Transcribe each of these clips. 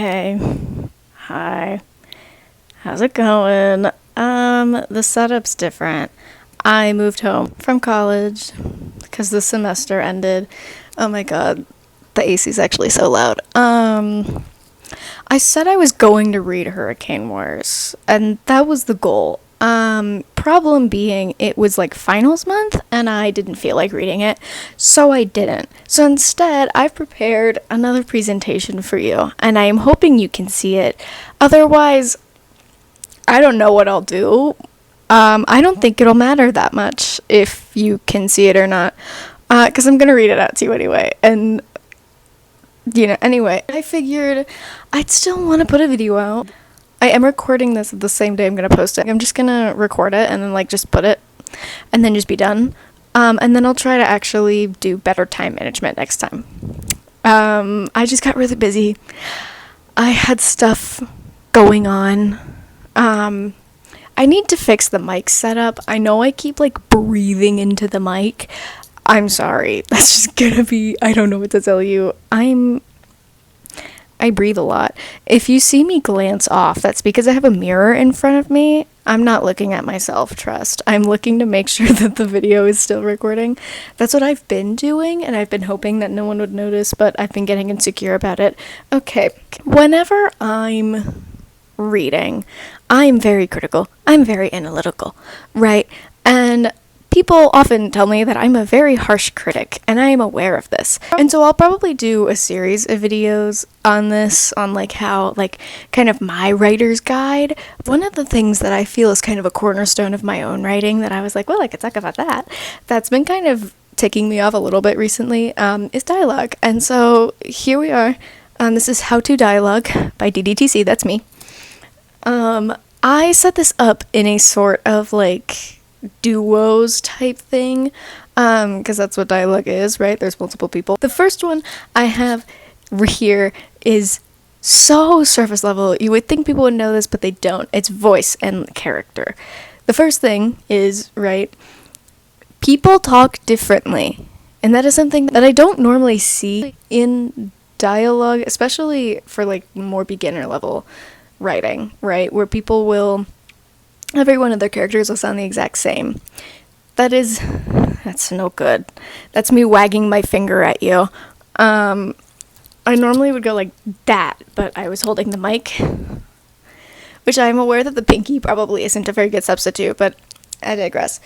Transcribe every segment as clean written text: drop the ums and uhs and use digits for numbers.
Hey, hi, how's it going? The setup's different. I moved home from college because the semester ended. Oh my god, the AC's actually so loud. I said I was going to read Hurricane Wars, and that was the goal. Problem being, it was like finals month, and I didn't feel like reading it, so I didn't. So instead, I've prepared another presentation for you, and I am hoping you can see it. Otherwise, I don't know what I'll do. I don't think it'll matter that much if you can see it or not, because I'm gonna read it out to you anyway, and anyway, I figured I'd still want to put a video out. I am recording this the same day I'm going to post it. I'm just going to record it and then just put it and then just be done. And then I'll try to actually do better time management next time. I just got really busy. I had stuff going on. I need to fix the mic setup. I know I keep breathing into the mic. I'm sorry. That's just gonna be, I don't know what to tell you. I breathe a lot. If you see me glance off, that's because I have a mirror in front of me. I'm not looking at myself, trust. I'm looking to make sure that the video is still recording. That's what I've been doing, and I've been hoping that no one would notice, but I've been getting insecure about it. Okay, whenever I'm reading, I'm very critical. I'm very analytical, right? And people often tell me that I'm a very harsh critic, and I am aware of this. And so I'll probably do a series of videos on this, on how, kind of my writer's guide. One of the things that I feel is kind of a cornerstone of my own writing that I was like, well, I could talk about that. That's been kind of ticking me off a little bit recently, is dialogue. And so here we are. This is How to Dialogue by DDTC, that's me. I set this up in a sort of duos type thing, because that's what dialogue is, right? There's multiple people. The first one I have here is so surface level. You would think people would know this, but they don't. It's voice and character. The first thing is, right, people talk differently, and that is something that I don't normally see in dialogue, especially for more beginner level writing, right, where people will, every one of their characters will sound the exact same. That's no good. That's me wagging my finger at you. I normally would go like that, but I was holding the mic, which I'm aware that the pinky probably isn't a very good substitute, but I digress.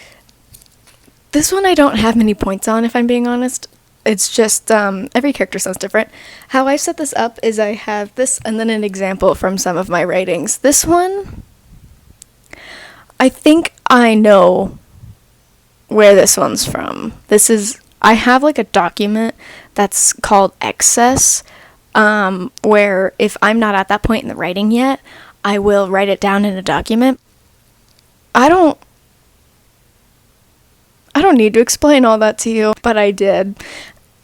This one I don't have many points on, if I'm being honest. It's just, every character sounds different. How I set this up is I have this and then an example from some of my writings. This one, I think I know where this one's from. I have a document that's called Excess, where if I'm not at that point in the writing yet, I will write it down in a document. I don't need to explain all that to you, but I did.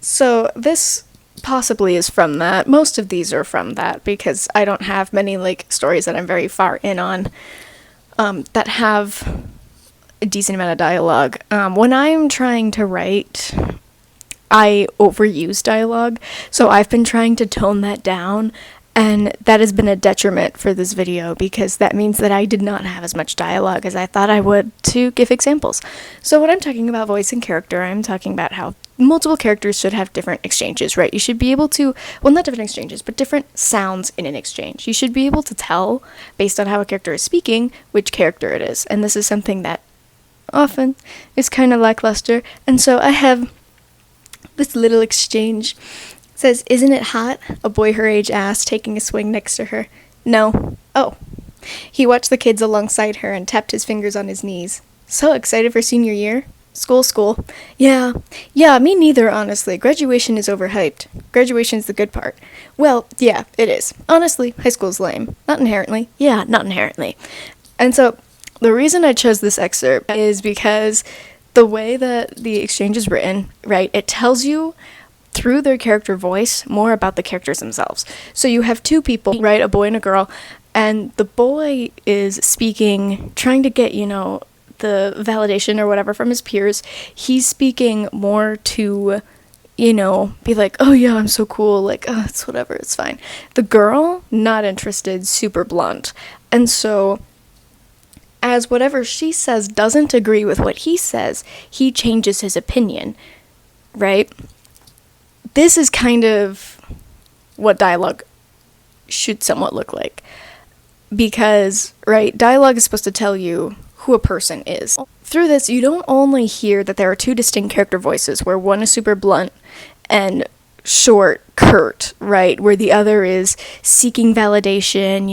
So this possibly is from that. Most of these are from that because I don't have many stories that I'm very far in on that have a decent amount of dialogue. When I'm trying to write, I overuse dialogue, so I've been trying to tone that down, and that has been a detriment for this video because that means that I did not have as much dialogue as I thought I would to give examples. So when I'm talking about voice and character, I'm talking about how multiple characters should have different exchanges, right? You should be able to, well, not different exchanges, but different sounds in an exchange. You should be able to tell, based on how a character is speaking, which character it is. And this is something that often is kind of lackluster. And so I have this little exchange. It says, "Isn't it hot?" A boy her age asked, taking a swing next to her. "No." "Oh." He watched the kids alongside her and tapped his fingers on his knees. "So excited for senior year?" School. Yeah, me neither, honestly. Graduation is overhyped. Graduation's the good part." "Well, yeah, it is. Honestly, high school's lame. Not inherently." "Yeah, not inherently." And so, the reason I chose this excerpt is because the way that the exchange is written, right, it tells you through their character voice more about the characters themselves. So you have two people, right, a boy and a girl, and the boy is speaking, trying to get, the validation or whatever from his peers. He's speaking more to, be like, oh yeah, I'm so cool, like, oh, it's whatever, it's fine. The girl, not interested, super blunt. And so, as whatever she says doesn't agree with what he says, he changes his opinion, right? This is kind of what dialogue should somewhat look like. Because, right, dialogue is supposed to tell you who a person is. Through this, you don't only hear that there are two distinct character voices, where one is super blunt and short, curt, right, where the other is seeking validation,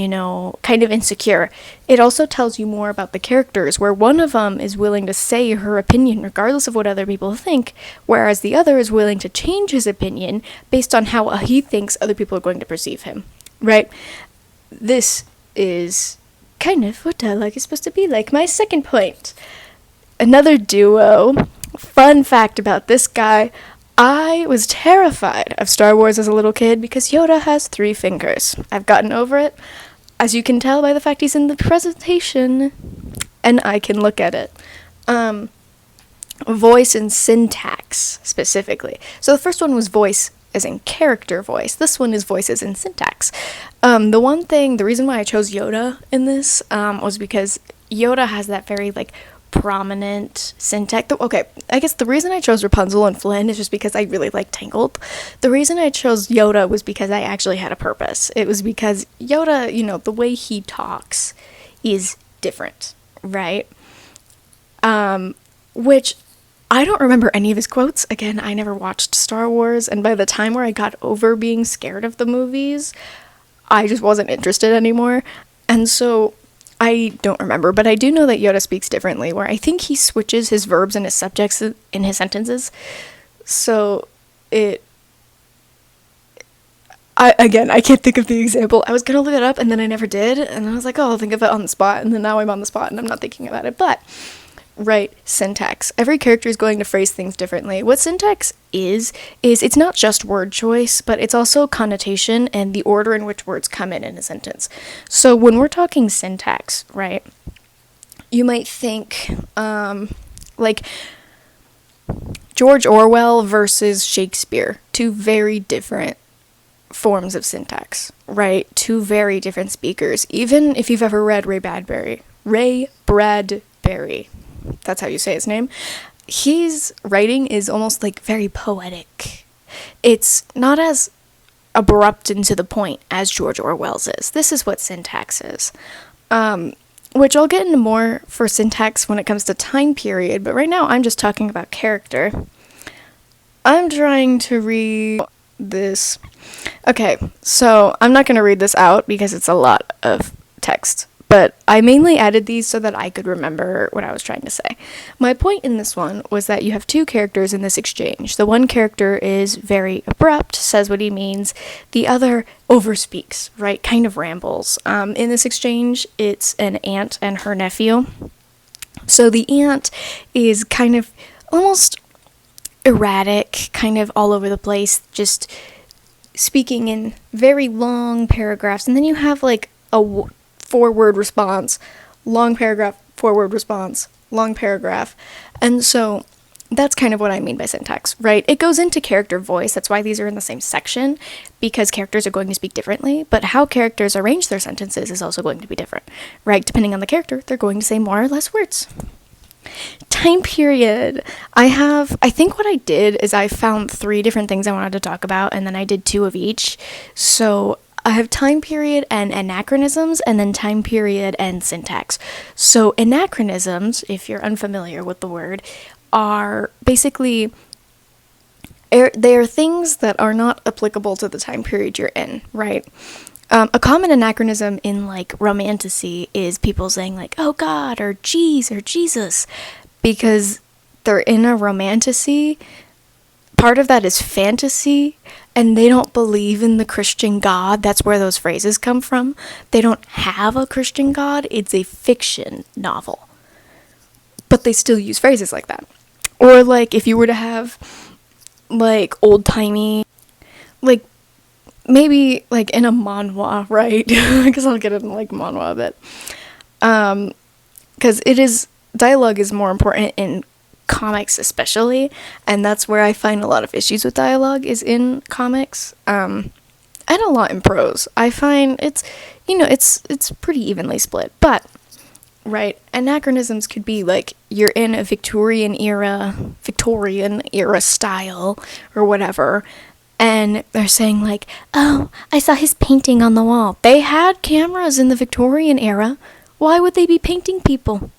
kind of insecure. It also tells you more about the characters, where one of them is willing to say her opinion regardless of what other people think, whereas the other is willing to change his opinion based on how he thinks other people are going to perceive him, right? This is kind of what dialogue is supposed to be like. My second point, another duo. Fun fact about this guy, I was terrified of Star Wars as a little kid because Yoda has 3 fingers. I've gotten over it, as you can tell by the fact he's in the presentation, and I can look at it. Voice and syntax, specifically. So the first one was voice as in character voice. This one is voice as in syntax. The reason why I chose Yoda in this was because Yoda has that very, prominent syntax. Okay, I guess the reason I chose Rapunzel and Flynn is just because I really like Tangled. The reason I chose Yoda was because I actually had a purpose. It was because Yoda, the way he talks is different, right? Which I don't remember any of his quotes. Again, I never watched Star Wars, and by the time where I got over being scared of the movies, I just wasn't interested anymore. And so I don't remember, but I do know that Yoda speaks differently, where I think he switches his verbs and his subjects in his sentences. So I can't think of the example. I was going to look it up, and then I never did, and I was like, oh, I'll think of it on the spot, and then now I'm on the spot, and I'm not thinking about it. But right, syntax. Every character is going to phrase things differently. What syntax is it's not just word choice, but it's also connotation and the order in which words come in a sentence. So when we're talking syntax, right, you might think George Orwell versus Shakespeare, 2 very different forms of syntax, right? 2 very different speakers. Even if you've ever read Ray Bradbury, that's how you say his name, his writing is almost very poetic. It's not as abrupt and to the point as George Orwell's is. This is what syntax is. Which I'll get into more for syntax when it comes to time period, but right now I'm just talking about character. I'm trying to read this. Okay, so I'm not going to read this out because it's a lot of text. But I mainly added these so that I could remember what I was trying to say. My point in this one was that you have 2 characters in this exchange. The one character is very abrupt, says what he means. The other overspeaks, right? Kind of rambles. In this exchange, it's an aunt and her nephew. So the aunt is kind of almost erratic, kind of all over the place, just speaking in very long paragraphs. And then you have a 4-word response, long paragraph, 4-word response, long paragraph. And so that's kind of what I mean by syntax, right? It goes into character voice. That's why these are in the same section, because characters are going to speak differently, but how characters arrange their sentences is also going to be different, right? Depending on the character, they're going to say more or less words. Time period. I think what I did is I found 3 different things I wanted to talk about, and then I did 2 of each. So I have time period and anachronisms, and then time period and syntax. So anachronisms, if you're unfamiliar with the word, are basically, they are things that are not applicable to the time period you're in, right? A common anachronism in romantasy is people saying oh God, or geez, or Jesus, because they're in a romantasy. Part of that is fantasy, and they don't believe in the Christian God. That's where those phrases come from. They don't have a Christian God. It's a fiction novel. But they still use phrases like that. Or if you were to have old-timey, maybe in a manhwa, right? Because I'll get into manhwa a bit. Because dialogue is more important in comics especially, and that's where I find a lot of issues with dialogue is in comics, and a lot in prose. I find it's pretty evenly split, but right, anachronisms could be like you're in a Victorian era style or whatever, and they're saying like, oh, I saw his painting on the wall. They had cameras in the Victorian era. Why would they be painting people?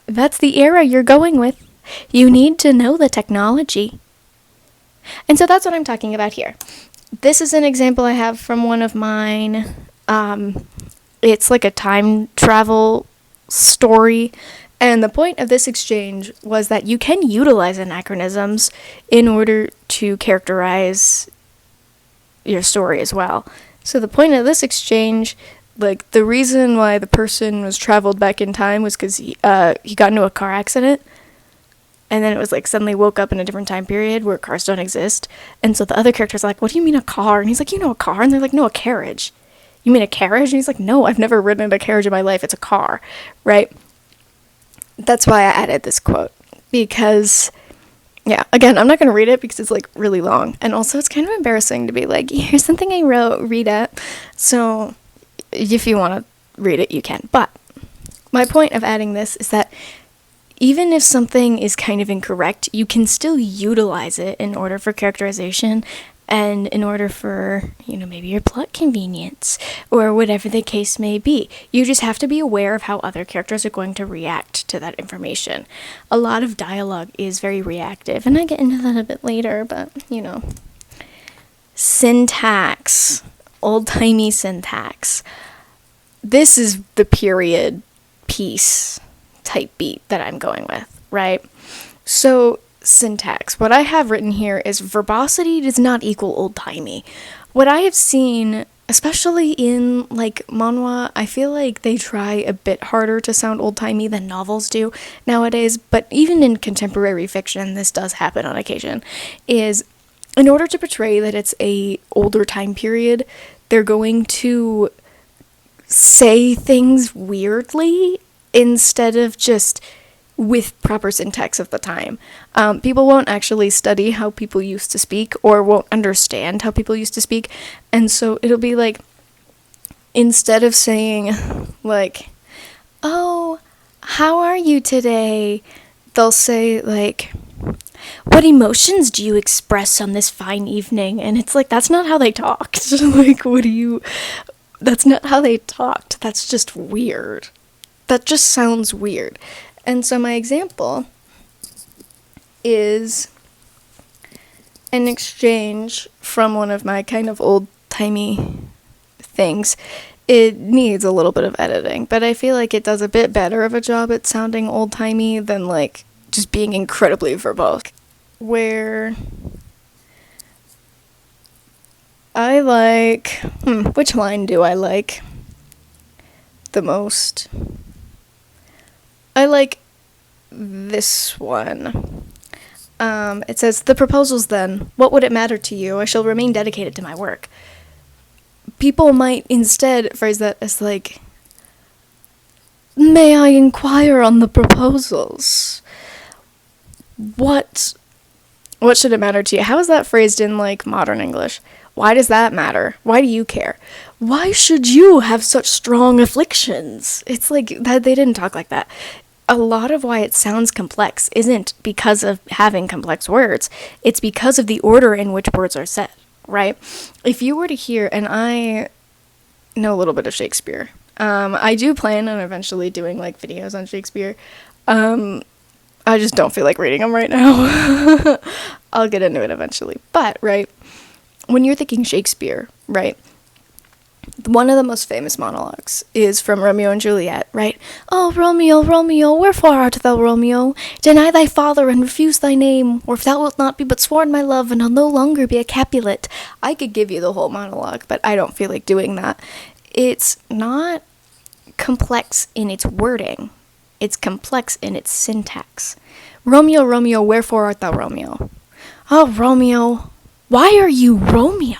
That's the era you're going with. You need to know the technology. And so that's what I'm talking about here. This is an example I have from one of mine. It's like a time travel story. And the point of this exchange was that you can utilize anachronisms in order to characterize your story as well. So the point of this exchange, like the reason why the person was traveled back in time was because he got into a car accident. And then it was like suddenly woke up in a different time period where cars don't exist. And so the other character's like, what do you mean a car? And he's like, you know, a car? And they're like, no, a carriage. You mean a carriage? And he's like, no, I've never ridden in a carriage in my life. It's a car, right? That's why I added this quote. Because, yeah, again, I'm not going to read it because it's like really long. And also it's kind of embarrassing to be like, here's something I wrote, read it. So if you want to read it, you can. But my point of adding this is that even if something is kind of incorrect, you can still utilize it in order for characterization and in order for, maybe your plot convenience or whatever the case may be. You just have to be aware of how other characters are going to react to that information. A lot of dialogue is very reactive, and I get into that a bit later, but, syntax, old-timey syntax. This is the period piece type beat that I'm going with, right? So, syntax. What I have written here is verbosity does not equal old-timey. What I have seen, especially in, like, manhwa, I feel like they try a bit harder to sound old-timey than novels do nowadays, but even in contemporary fiction, this does happen on occasion, is in order to portray that it's a older time period, they're going to say things weirdly instead of just with proper syntax of the time. People won't actually study how people used to speak or won't understand how people used to speak. And so it'll be like, instead of saying like, oh, how are you today? They'll say like, what emotions do you express on this fine evening? And it's like, that's not how they talked. Like, that's not how they talked. That's just weird. That just sounds weird. And so my example is an exchange from one of my kind of old-timey things. It needs a little bit of editing, but I feel like it does a bit better of a job at sounding old-timey than, like, just being incredibly verbose. Where I like... which line do I like the most? I like this one. It says, the proposals then, what would it matter to you? I shall remain dedicated to my work. People might instead phrase that as like, may I inquire on the proposals? What should it matter to you? How is that phrased in like modern English? Why does that matter? Why do you care? Why should you have such strong afflictions? It's like that they didn't talk like that. A lot of why it sounds complex isn't because of having complex words. It's because of the order in which words are said, right? If you were to hear, and I know a little bit of Shakespeare. I do plan on eventually doing like videos on Shakespeare. I just don't feel like reading them right now. I'll get into it eventually. But, right, when you're thinking Shakespeare, right, one of the most famous monologues is from Romeo and Juliet, right? Oh, Romeo, Romeo, wherefore art thou, Romeo? Deny thy father and refuse thy name, or if thou wilt not be but sworn my love, and I'll no longer be a Capulet. I could give you the whole monologue, but I don't feel like doing that. It's not complex in its wording. It's complex in its syntax. Romeo, Romeo, wherefore art thou, Romeo? Oh, Romeo, why are you Romeo?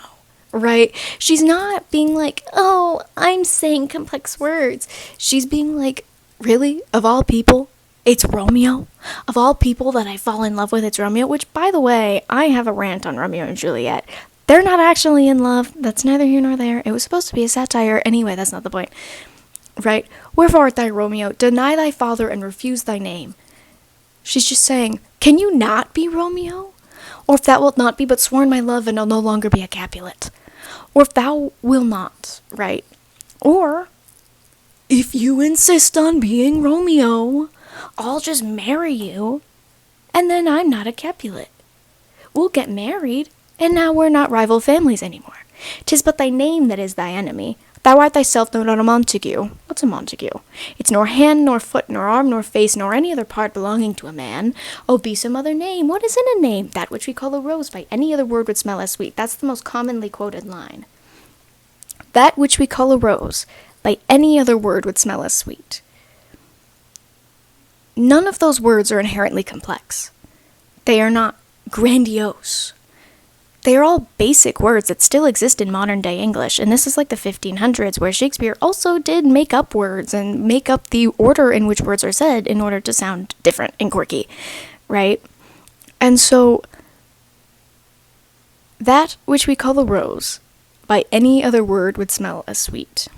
Right? She's not being like, oh, I'm saying complex words. She's being like, really? Of all people? It's Romeo. Of all people that I fall in love with, it's Romeo, which, by the way, I have a rant on Romeo and Juliet. They're not actually in love. That's neither here nor there. It was supposed to be a satire. Anyway, that's not the point. Right? Wherefore art thou, Romeo? Deny thy father and refuse thy name. She's just saying, can you not be Romeo? Or if thou wilt not be, but sworn my love, and I'll no longer be a Capulet. Or if thou will not, right? Or, if you insist on being Romeo, I'll just marry you, and then I'm not a Capulet. We'll get married, and now we're not rival families anymore. 'Tis but thy name that is thy enemy. Thou art thyself no not a Montague. What's a Montague? It's nor hand, nor foot, nor arm, nor face, nor any other part belonging to a man. Oh, be some other name. What is in a name? That which we call a rose by any other word would smell as sweet. That's the most commonly quoted line. That which we call a rose by any other word would smell as sweet. None of those words are inherently complex. They are not grandiose. They are all basic words that still exist in modern day English, and this is like the 1500s, where Shakespeare also did make up words and make up the order in which words are said in order to sound different and quirky, right? And so, that which we call a rose, by any other word would smell as sweet.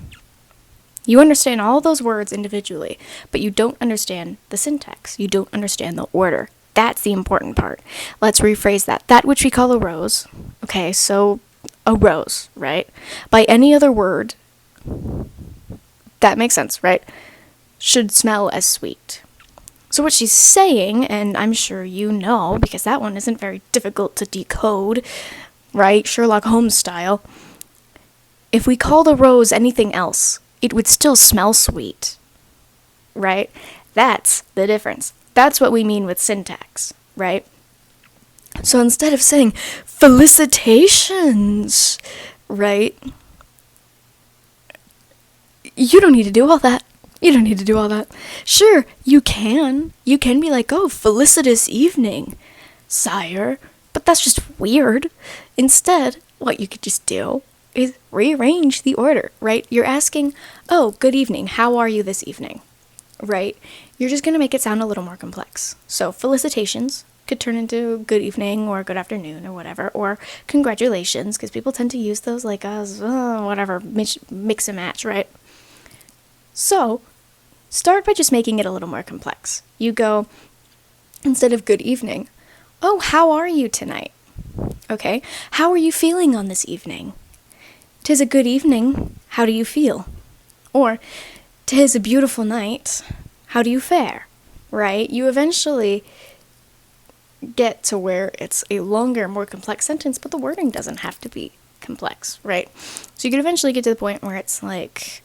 You understand all those words individually, but you don't understand the syntax. You don't understand the order. That's the important part. Let's rephrase that. That which we call a rose. Okay, so a rose, right? By any other word, that makes sense, right? Should smell as sweet. So what she's saying, and I'm sure you know, because that one isn't very difficult to decode, right? Sherlock Holmes style. If we called a rose anything else, it would still smell sweet, right? That's the difference. That's what we mean with syntax, right? So instead of saying, felicitations, right? You don't need to do all that. You don't need to do all that. Sure, you can. You can be like, oh, felicitous evening, sire. But that's just weird. Instead, what you could just do is rearrange the order, right? You're asking, oh, good evening. How are you this evening? Right? You're just going to make it sound a little more complex. So felicitations could turn into good evening or good afternoon or whatever, or congratulations, because people tend to use those like as whatever, mix and match, right? So start by just making it a little more complex. You go, instead of good evening, oh, how are you tonight? Okay, how are you feeling on this evening? 'Tis a good evening, how do you feel? Or, 'tis a beautiful night, how do you fare? Right? You eventually get to where it's a longer, more complex sentence, but the wording doesn't have to be complex, right? So you could eventually get to the point where it's like,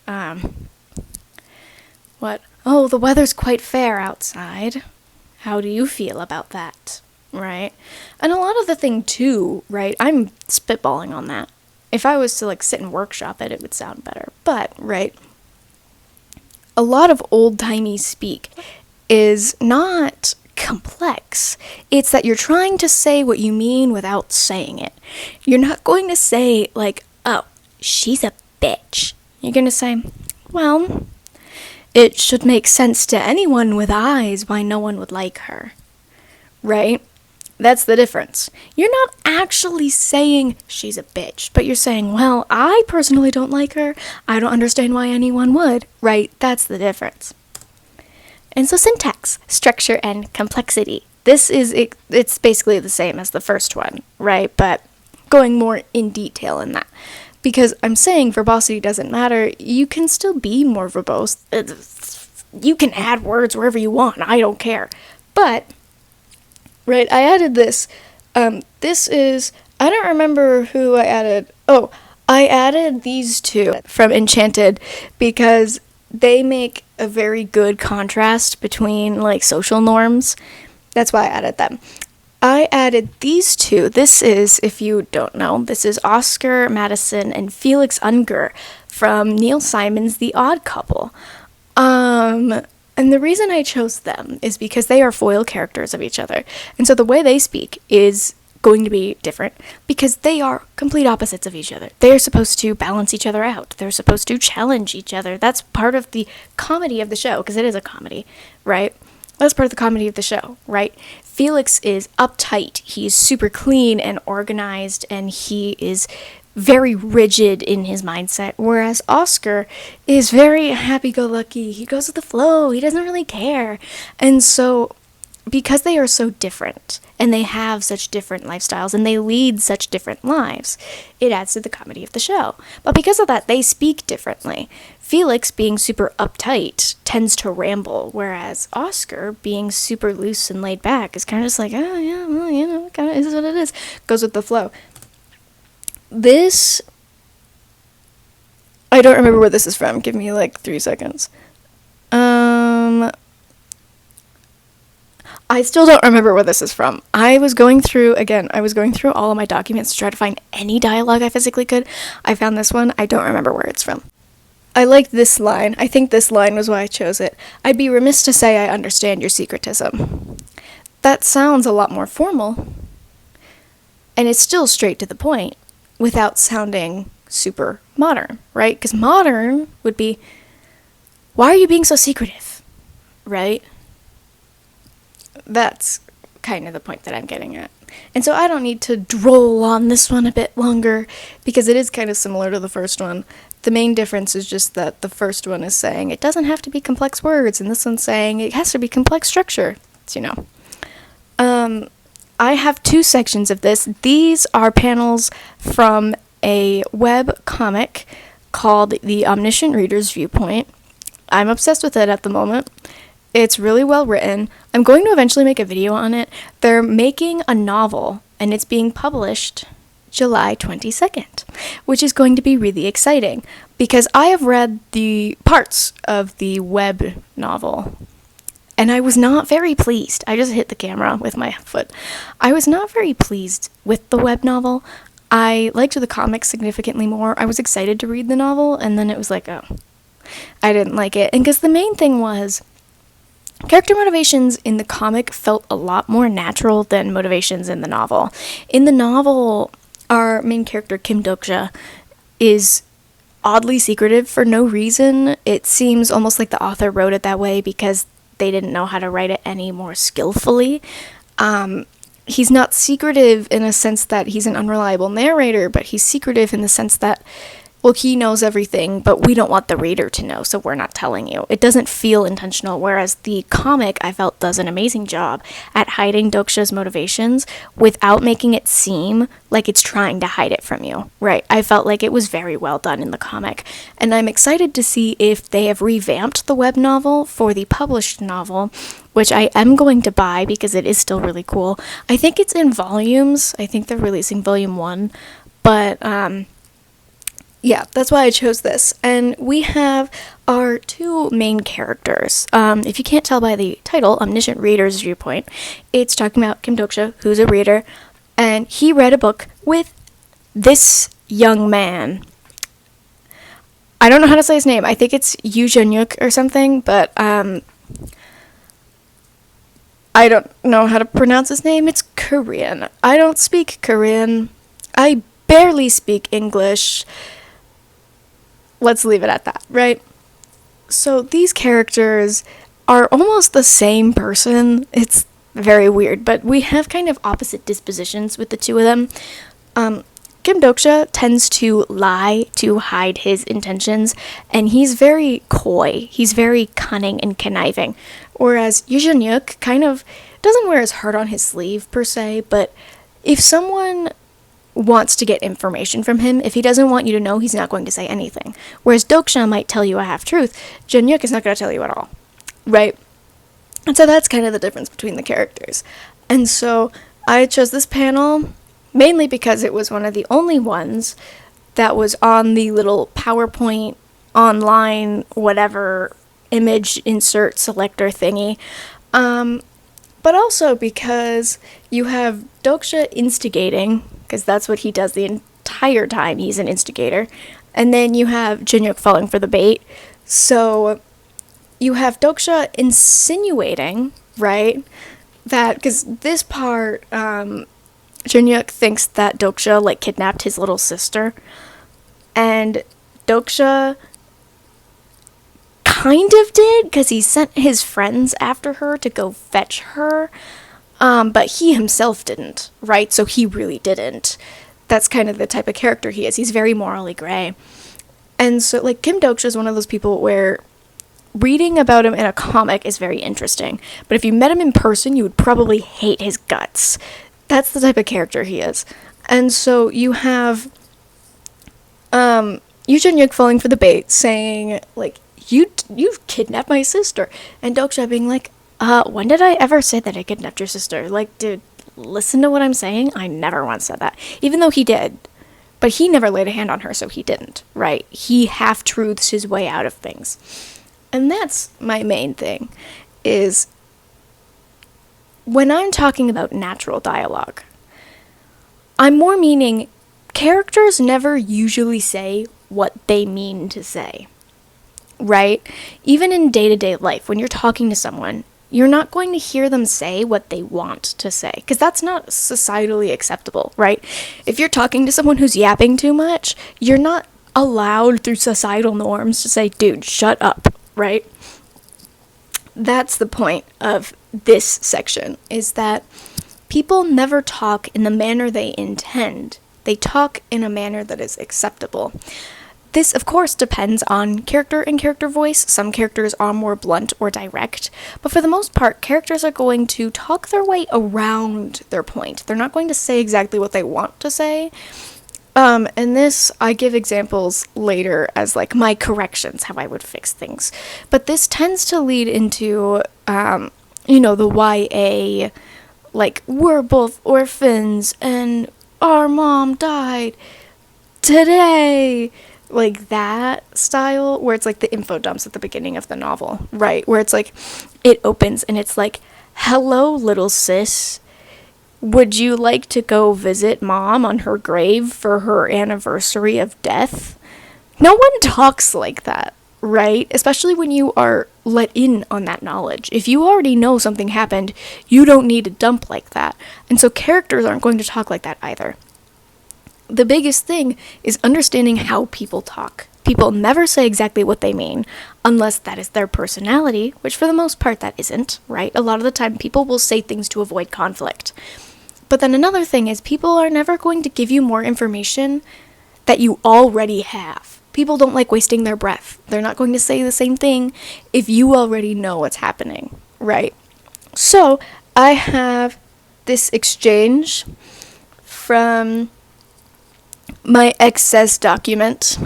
what? Oh, the weather's quite fair outside. How do you feel about that? Right? And a lot of the thing too, right? I'm spitballing on that. If I was to like sit and workshop it, it would sound better. But, right? A lot of old-timey speak is not complex. It's that you're trying to say what you mean without saying it. You're not going to say, like, oh, she's a bitch. You're going to say, well, it should make sense to anyone with eyes why no one would like her. Right? That's the difference. You're not actually saying she's a bitch, but you're saying, well, I personally don't like her. I don't understand why anyone would. Right? That's the difference. And so syntax, structure, and complexity. It's basically the same as the first one, right? But going more in detail in that. Because I'm saying verbosity doesn't matter. You can still be more verbose. You can add words wherever you want. I don't care. But, right, I added this. This is, I don't remember who I added. Oh, I added these two from Enchanted because they make a very good contrast between, like, social norms. That's why I added them. I added these two. This is, if you don't know, this is Oscar Madison and Felix Unger from Neil Simon's The Odd Couple. And the reason I chose them is because they are foil characters of each other. And so the way they speak is going to be different because they are complete opposites of each other. They're supposed to balance each other out. They're supposed to challenge each other. That's part of the comedy of the show, because it is a comedy, right? That's part of the comedy of the show, right? Felix is uptight. He's super clean and organized, and he is very rigid in his mindset, whereas Oscar is very happy-go-lucky. He goes with the flow. He doesn't really care. And so, because they are so different, and they have such different lifestyles, and they lead such different lives, it adds to the comedy of the show. But because of that, they speak differently. Felix, being super uptight, tends to ramble, whereas Oscar, being super loose and laid back, is kind of just like, oh yeah, well, you know, kind of is what it is. Goes with the flow. This, I don't remember where this is from. Give me like 3 seconds. I still don't remember where this is from. I was going through all of my documents to try to find any dialogue I physically could. I found this one. I don't remember where it's from. I like this line. I think this line was why I chose it. I'd be remiss to say I understand your secretism. That sounds a lot more formal. And it's still straight to the point without sounding super modern, right? Because modern would be, why are you being so secretive? Right? That's kind of the point that I'm getting at. And so I don't need to droll on this one a bit longer because it is kind of similar to the first one. The main difference is just that the first one is saying it doesn't have to be complex words, and this one's saying it has to be complex structure. So, you know. I have 2 sections of this. These are panels from a web comic called The Omniscient Reader's Viewpoint. I'm obsessed with it at the moment. It's really well written. I'm going to eventually make a video on it. They're making a novel, and it's being published July 22nd, which is going to be really exciting because I have read the parts of the web novel, and I was not very pleased. I just hit the camera with my foot. I was not very pleased with the web novel. I liked the comic significantly more. I was excited to read the novel, and then it was like, oh, I didn't like it. And because the main thing was, character motivations in the comic felt a lot more natural than motivations in the novel. In the novel, our main character, Kim Dokja, is oddly secretive for no reason. It seems almost like the author wrote it that way because they didn't know how to write it any more skillfully. He's not secretive in a sense that he's an unreliable narrator, but he's secretive in the sense that, well, he knows everything, but we don't want the reader to know, so we're not telling you. It doesn't feel intentional, whereas the comic, I felt, does an amazing job at hiding Doksha's motivations without making it seem like it's trying to hide it from you, right? I felt like it was very well done in the comic, and I'm excited to see if they have revamped the web novel for the published novel, which I am going to buy because it is still really cool. I think it's in volumes. I think they're releasing volume 1, but, yeah, that's why I chose this. And we have our 2 main characters. If you can't tell by the title, Omniscient Reader's Viewpoint, it's talking about Kim Dokja, who's a reader, and he read a book with this young man. I don't know how to say his name. I think it's Yoo Jun-yuk or something, but I don't know how to pronounce his name. It's Korean. I don't speak Korean. I barely speak English. Let's leave it at that, right? So these characters are almost the same person. It's very weird, but we have kind of opposite dispositions with the 2 of them. Kim Dokja tends to lie to hide his intentions, and he's very coy. He's very cunning and conniving. Whereas Yoo Jun-yuk kind of doesn't wear his heart on his sleeve, per se, but if someone wants to get information from him, if he doesn't want you to know, he's not going to say anything. Whereas Doksha might tell you a half-truth, Jun-yuk is not going to tell you at all, right? And so that's kind of the difference between the characters. And so I chose this panel mainly because it was one of the only ones that was on the little PowerPoint, online, whatever, image insert selector thingy. But also because you have Doksha instigating, because that's what he does the entire time, he's an instigator, and then you have Jun-yuk falling for the bait. So you have Doksha insinuating, right, that, because this part, Jun-yuk thinks that Doksha, like, kidnapped his little sister, and Doksha kind of did, because he sent his friends after her to go fetch her, but he himself didn't, right? So he really didn't. That's kind of the type of character he is. He's very morally gray. And so, like, Kim Doksh is one of those people where reading about him in a comic is very interesting, but if you met him in person, you would probably hate his guts. That's the type of character he is. And so you have Yoo Jin-yook falling for the bait, saying, like, you've kidnapped my sister. And Dokja being like, when did I ever say that I kidnapped your sister? Like, dude, listen to what I'm saying. I never once said that. Even though he did. But he never laid a hand on her, so he didn't, right? He half-truths his way out of things. And that's my main thing, is when I'm talking about natural dialogue, I'm more meaning characters never usually say what they mean to say, right? Even in day-to-day life, when you're talking to someone, you're not going to hear them say what they want to say, because that's not societally acceptable, right? If you're talking to someone who's yapping too much, you're not allowed through societal norms to say, dude, shut up, right? That's the point of this section, is that people never talk in the manner they intend. They talk in a manner that is acceptable. This, of course, depends on character and character voice. Some characters are more blunt or direct, but for the most part, characters are going to talk their way around their point. They're not going to say exactly what they want to say. And this, I give examples later as, like, my corrections, how I would fix things. But this tends to lead into, the YA, like, we're both orphans, and our mom died today. Like, that style, where it's like the info dumps at the beginning of the novel, right? Where it's like, it opens and it's like, hello, little sis. Would you like to go visit mom on her grave for her anniversary of death? No one talks like that, right? Especially when you are let in on that knowledge. If you already know something happened, you don't need to dump like that. And so characters aren't going to talk like that either. The biggest thing is understanding how people talk. People never say exactly what they mean, unless that is their personality, which for the most part that isn't, right? A lot of the time people will say things to avoid conflict. But then another thing is people are never going to give you more information that you already have. People don't like wasting their breath. They're not going to say the same thing if you already know what's happening, right? So I have this exchange from my excess document,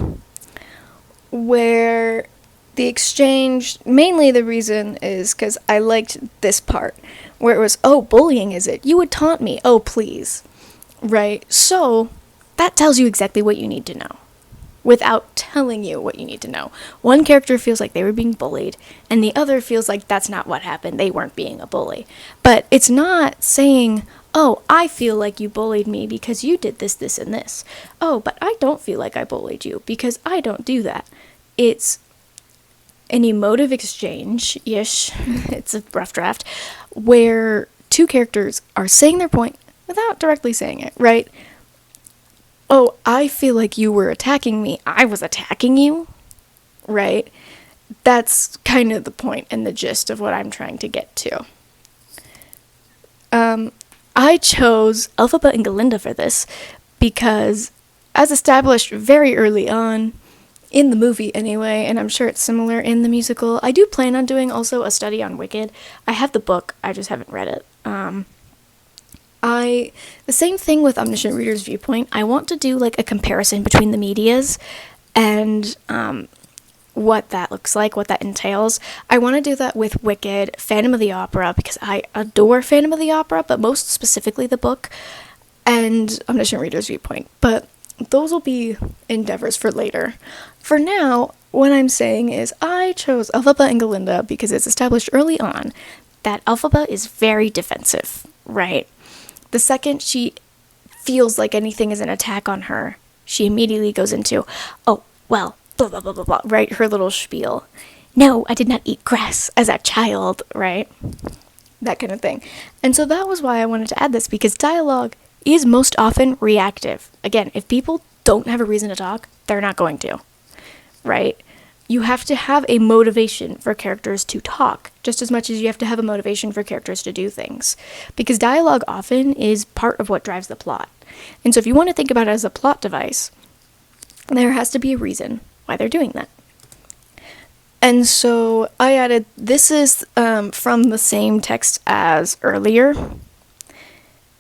where the exchange, mainly the reason is because I liked this part, where it was, oh, bullying is it? You would taunt me, oh, please, right? So, that tells you exactly what you need to know, without telling you what you need to know. One character feels like they were being bullied, and the other feels like that's not what happened, they weren't being a bully. But it's not saying, oh, I feel like you bullied me because you did this, this, and this. Oh, but I don't feel like I bullied you because I don't do that. It's an emotive exchange-ish, it's a rough draft, where two characters are saying their point without directly saying it, right? Oh, I feel like you were attacking me. I was attacking you, right? That's kind of the point and the gist of what I'm trying to get to. I chose Elphaba and Galinda for this because, as established very early on, in the movie anyway, and I'm sure it's similar in the musical, I do plan on doing also a study on Wicked. I have the book, I just haven't read it. The same thing with Omniscient Reader's Viewpoint. I want to do like a comparison between the medias and what that looks like, what that entails. I want to do that with Wicked, Phantom of the Opera, because I adore Phantom of the Opera, but most specifically the book, and Omniscient Reader's Viewpoint. But those will be endeavors for later. For now, what I'm saying is I chose Elphaba and Galinda because it's established early on that Elphaba is very defensive, right? The second she feels like anything is an attack on her, she immediately goes into, oh, well, blah, blah, blah, blah, blah, right? Her little spiel. No, I did not eat grass as a child, right? That kind of thing. And so that was why I wanted to add this, because dialogue is most often reactive. Again, if people don't have a reason to talk, they're not going to, right? you have to have a motivation for characters to talk, just as much as you have to have a motivation for characters to do things. Because dialogue often is part of what drives the plot. And so if you want to think about it as a plot device, there has to be a reason why they're doing that. And so I added, this is from the same text as earlier.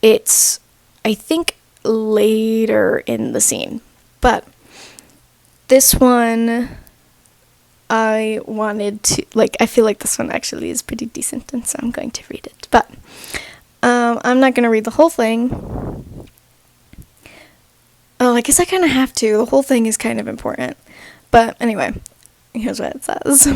It's, I think, later in the scene. But this one, I wanted to, I feel like this one actually is pretty decent, and so I'm going to read it. But I'm not going to read the whole thing. Oh, I guess I kind of have to. The whole thing is kind of important. But anyway, here's what it says.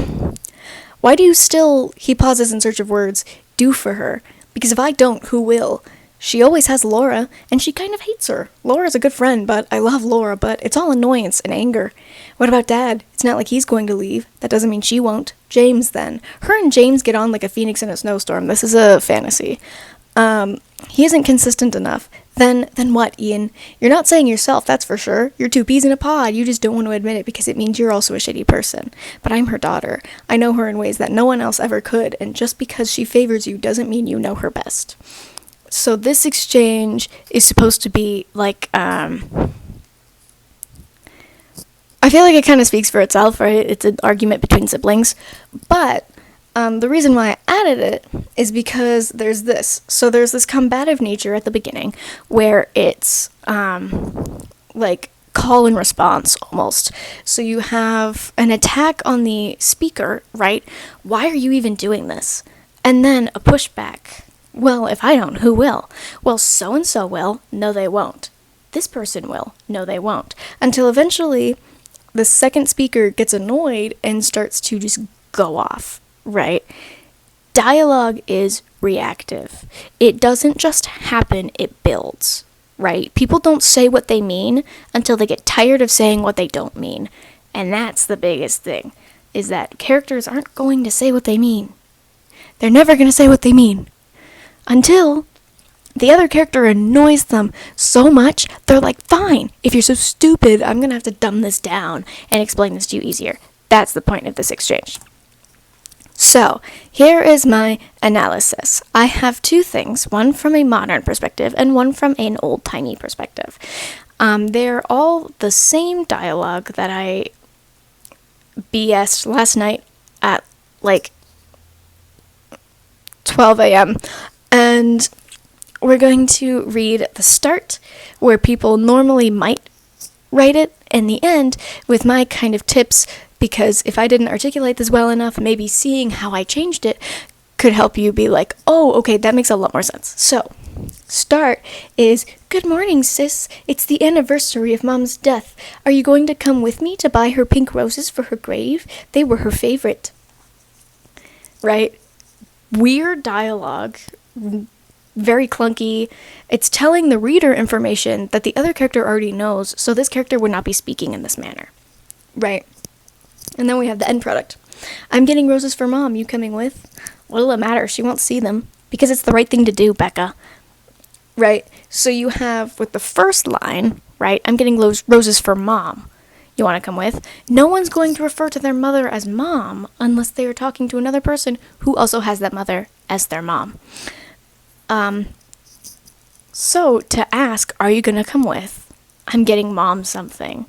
Why do you still, he pauses in search of words, do for her? Because if I don't, who will? She always has Laura, and she kind of hates her. Laura's a good friend, but I love Laura, but it's all annoyance and anger. What about Dad? It's not like he's going to leave. That doesn't mean she won't. James, then. Her and James get on like a phoenix in a snowstorm. This is a fantasy. He isn't consistent enough. Then what, Ian? You're not saying yourself, that's for sure. You're two peas in a pod. You just don't want to admit it because it means you're also a shitty person. But I'm her daughter. I know her in ways that no one else ever could, and just because she favors you doesn't mean you know her best. So this exchange is supposed to be like, I feel like it kind of speaks for itself, right? It's an argument between siblings. But the reason why I added it is because there's this. So there's this combative nature at the beginning where it's like call and response almost. So you have an attack on the speaker, right? Why are you even doing this? And then a pushback. Well, if I don't, who will? Well, so-and-so will. No, they won't. This person will. No, they won't. Until eventually the second speaker gets annoyed and starts to just go off, right? Dialogue is reactive. It doesn't just happen, it builds, right? People don't say what they mean until they get tired of saying what they don't mean. And that's the biggest thing, is that characters aren't going to say what they mean. They're never going to say what they mean. Until the other character annoys them so much, they're like, fine, if you're so stupid, I'm going to have to dumb this down and explain this to you easier. That's the point of this exchange. So, here is my analysis. I have two things, one from a modern perspective and one from an old-timey perspective. They're all the same dialogue that I BS'd last night at, 12 a.m., and we're going to read the start, where people normally might write it, and the end, with my kind of tips, because if I didn't articulate this well enough, maybe seeing how I changed it could help you be like, oh, okay, that makes a lot more sense. So, start is, good morning, sis. It's the anniversary of Mom's death. Are you going to come with me to buy her pink roses for her grave? They were her favorite. Right? Weird dialogue. Very clunky. It's telling the reader information that the other character already knows, so this character would not be speaking in this manner. Right? And then we have the end product. I'm getting roses for Mom. You coming with? What'll it matter? She won't see them. Because it's the right thing to do, Becca. Right? So you have, with the first line, right, I'm getting roses for Mom. You want to come with? No one's going to refer to their mother as Mom unless they are talking to another person who also has that mother as their mom. So to ask, are you going to come with? I'm getting Mom something.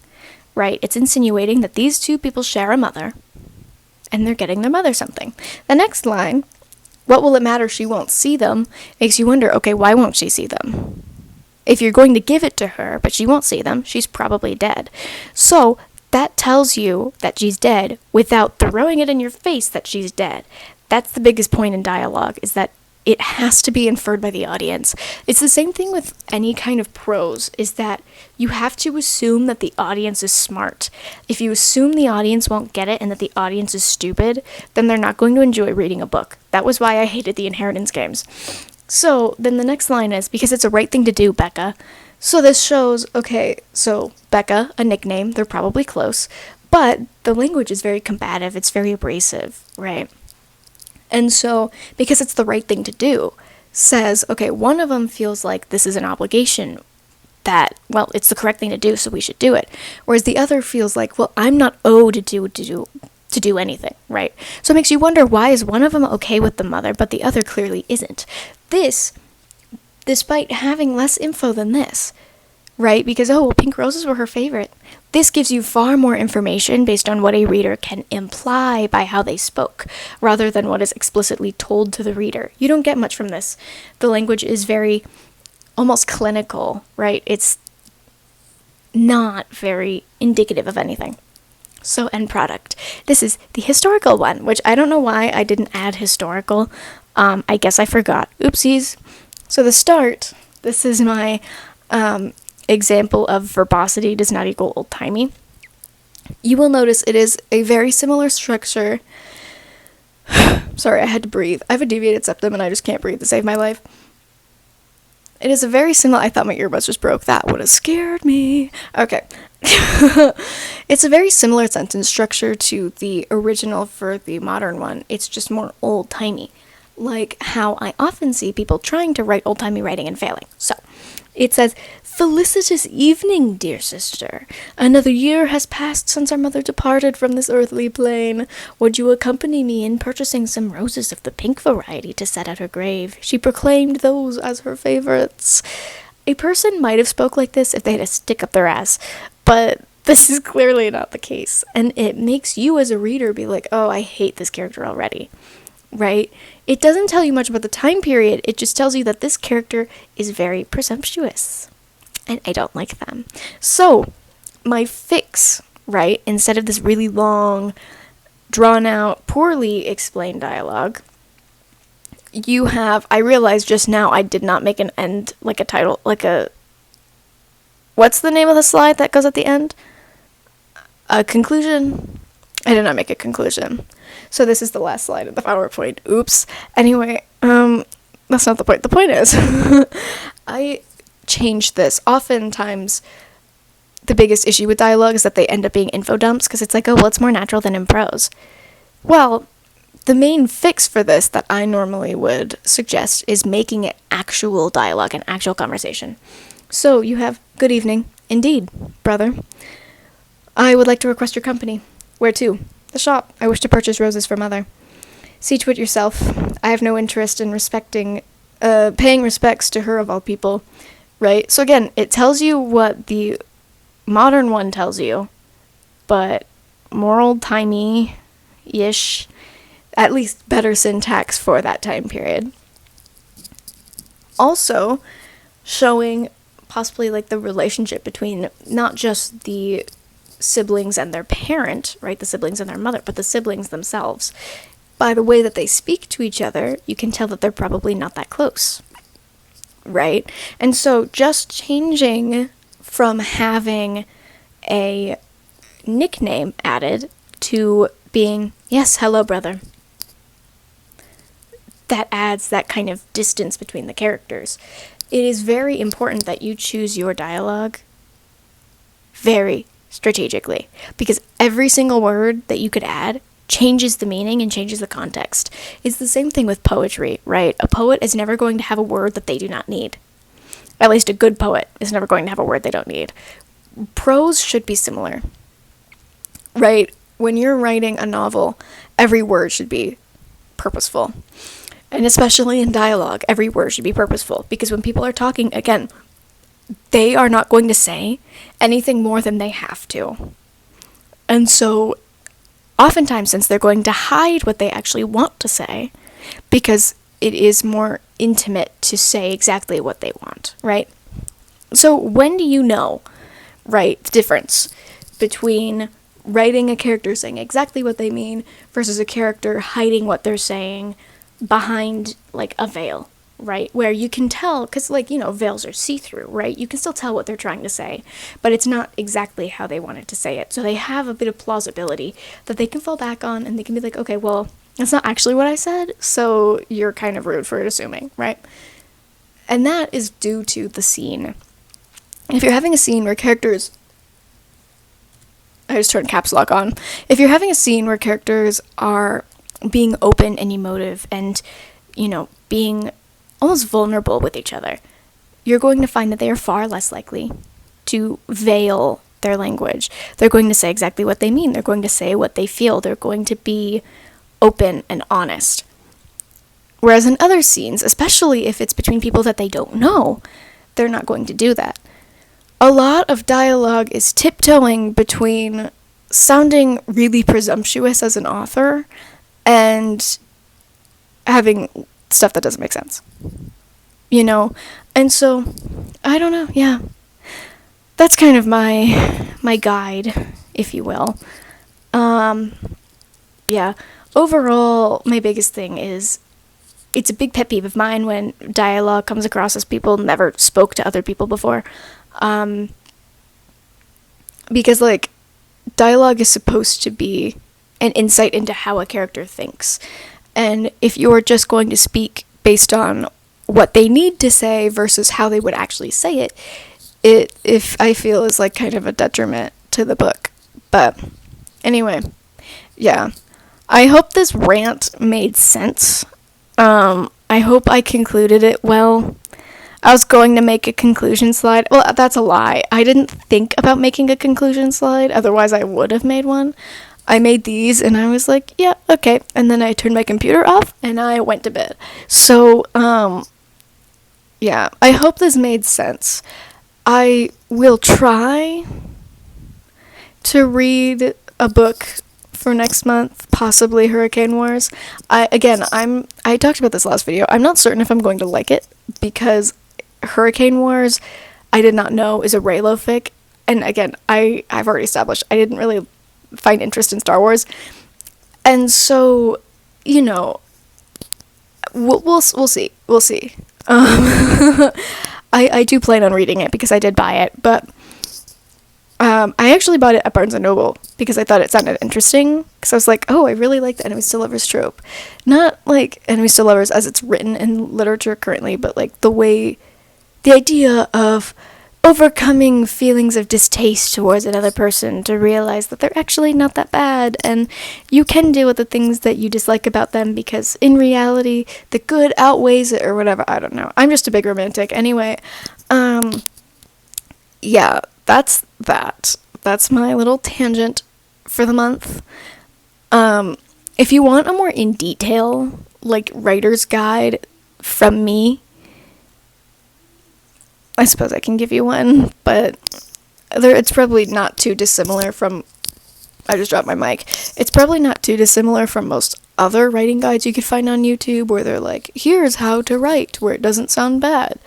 Right? It's insinuating that these two people share a mother, and they're getting their mother something. The next line, what will it matter she won't see them, makes you wonder, okay, why won't she see them? If you're going to give it to her, but she won't see them, she's probably dead. So that tells you that she's dead without throwing it in your face that she's dead. That's the biggest point in dialogue, is that it has to be inferred by the audience. It's the same thing with any kind of prose, is that you have to assume that the audience is smart. If you assume the audience won't get it and that the audience is stupid, then they're not going to enjoy reading a book. That was why I hated the inheritance games. So then the next line is, because it's a right thing to do, Becca. So this shows, okay, so Becca, a nickname, they're probably close, but the language is very combative, it's very abrasive, right? And so, because it's the right thing to do, says, okay, one of them feels like this is an obligation that, it's the correct thing to do, so we should do it. Whereas the other feels like, I'm not owed to do to do anything, right? So it makes you wonder, why is one of them okay with the mother, but the other clearly isn't? This, despite having less info than this, right? Because, oh, well, pink roses were her favorite. This gives you far more information based on what a reader can imply by how they spoke, rather than what is explicitly told to the reader. You don't get much from this. The language is very, almost clinical, right? It's not very indicative of anything. So, end product. This is the historical one, which I don't know why I didn't add historical. I guess I forgot. Oopsies. So the start, this is my example of verbosity does not equal old-timey. You will notice it is a very similar structure. Sorry, I had to breathe. I have a deviated septum and I just can't breathe to save my life. It is a very similar... I thought my earbuds just broke. That would have scared me. Okay. It's a very similar sentence structure to the original for the modern one. It's just more old-timey. Like how I often see people trying to write old-timey writing and failing. So, it says, "Felicitous evening, dear sister. Another year has passed since our mother departed from this earthly plane. Would you accompany me in purchasing some roses of the pink variety to set at her grave? She proclaimed those as her favorites." A person might have spoke like this if they had a stick up their ass, but this is clearly not the case. And it makes you as a reader be like, oh, I hate this character already. Right? It doesn't tell you much about the time period, it just tells you that this character is very presumptuous. And I don't like them. So, my fix, right, instead of this really long, drawn out, poorly explained dialogue, you have, I realized just now I did not make an end, like a title, like a, what's the name of the slide that goes at the end? A conclusion? I did not make a conclusion. So this is the last slide of the PowerPoint. Oops. Anyway, that's not the point. The point is, I changed this. Oftentimes, the biggest issue with dialogue is that they end up being info dumps, because it's like, oh, well, it's more natural than in prose. Well, the main fix for this that I normally would suggest is making it actual dialogue, an actual conversation. So you have, "Good evening. Indeed, brother. I would like to request your company." "Where to?" "The shop. I wish to purchase roses for mother." "See to it yourself. I have no interest in paying respects to her of all people." Right? So again, it tells you what the modern one tells you, but more old-timey-ish, at least better syntax for that time period. Also, showing possibly like the relationship between not just the siblings and their parent, right, the siblings and their mother, but the siblings themselves. By the way that they speak to each other, you can tell that they're probably not that close, right? And so just changing from having a nickname added to being, "Yes, hello, brother," that adds that kind of distance between the characters. It is very important that you choose your dialogue very strategically, because every single word that you could add changes the meaning and changes the context. It's the same thing with poetry, right? A poet is never going to have a word that they do not need. At least a good poet is never going to have a word they don't need. Prose should be similar, right? When you're writing a novel, every word should be purposeful. And especially in dialogue, every word should be purposeful, because when people are talking, again, they are not going to say anything more than they have to. And so, oftentimes, since they're going to hide what they actually want to say, because it is more intimate to say exactly what they want, right? So, when do you know, right, the difference between writing a character saying exactly what they mean versus a character hiding what they're saying behind, like, a veil? Right, where you can tell, because, like, you know, veils are see-through, right? You can still tell what they're trying to say, but it's not exactly how they wanted to say it. So they have a bit of plausibility that they can fall back on, and they can be like, okay, well, that's not actually what I said, so you're kind of rude for assuming, right? And that is due to the scene. If you're having a scene where characters... I just turned caps lock on. If you're having a scene where characters are being open and emotive and, you know, being almost vulnerable with each other, you're going to find that they are far less likely to veil their language. They're going to say exactly what they mean. They're going to say what they feel. They're going to be open and honest. Whereas in other scenes, especially if it's between people that they don't know, they're not going to do that. A lot of dialogue is tiptoeing between sounding really presumptuous as an author and having stuff that doesn't make sense. You know? And so, I don't know, yeah. That's kind of my guide, if you will. Yeah. Overall, my biggest thing is it's a big pet peeve of mine when dialogue comes across as people never spoke to other people before. Because, like, dialogue is supposed to be an insight into how a character thinks. And if you're just going to speak based on what they need to say versus how they would actually say it, if I feel is, like, kind of a detriment to the book. But, anyway, yeah. I hope this rant made sense. I hope I concluded it well. I was going to make a conclusion slide. Well, that's a lie. I didn't think about making a conclusion slide, otherwise I would have made one. I made these, and I was like, yeah, okay. And then I turned my computer off, and I went to bed. So, yeah, I hope this made sense. I will try to read a book for next month, possibly Hurricane Wars. I talked about this last video. I'm not certain if I'm going to like it, because Hurricane Wars, I did not know, is a Reylo fic. And again, I've already established I didn't really find interest in Star Wars. And so, you know, we'll see. We'll see. I do plan on reading it because I did buy it, but I actually bought it at Barnes & Noble because I thought it sounded interesting, because I was like, oh, I really like the enemies to lovers trope. Not like enemies to lovers as it's written in literature currently, but like the idea of overcoming feelings of distaste towards another person to realize that they're actually not that bad, and you can deal with the things that you dislike about them because in reality the good outweighs it, or whatever. I don't know. I'm just a big romantic. Anyway, yeah, that's that. That's my little tangent for the month. If you want a more in detail, like, writer's guide from me, I suppose I can give you one, but it's probably not too dissimilar from... I just dropped my mic. It's probably not too dissimilar from most other writing guides you could find on YouTube, where they're like, here's how to write where it doesn't sound bad.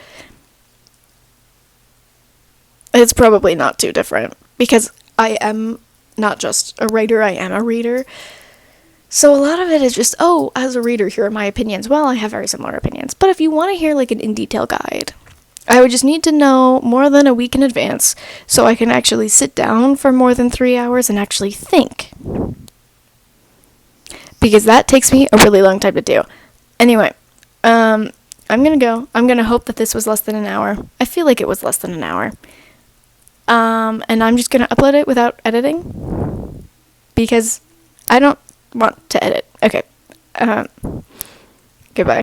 It's probably not too different, because I am not just a writer, I am a reader. So a lot of it is just, oh, as a reader, here are my opinions. Well, I have very similar opinions. But if you want to hear, like, an in-detail guide, I would just need to know more than a week in advance so I can actually sit down for more than 3 hours and actually think. Because that takes me a really long time to do. Anyway, I'm gonna go. I'm gonna hope that this was less than an hour. I feel like it was less than an hour. And I'm just gonna upload it without editing, because I don't want to edit. Okay. Goodbye.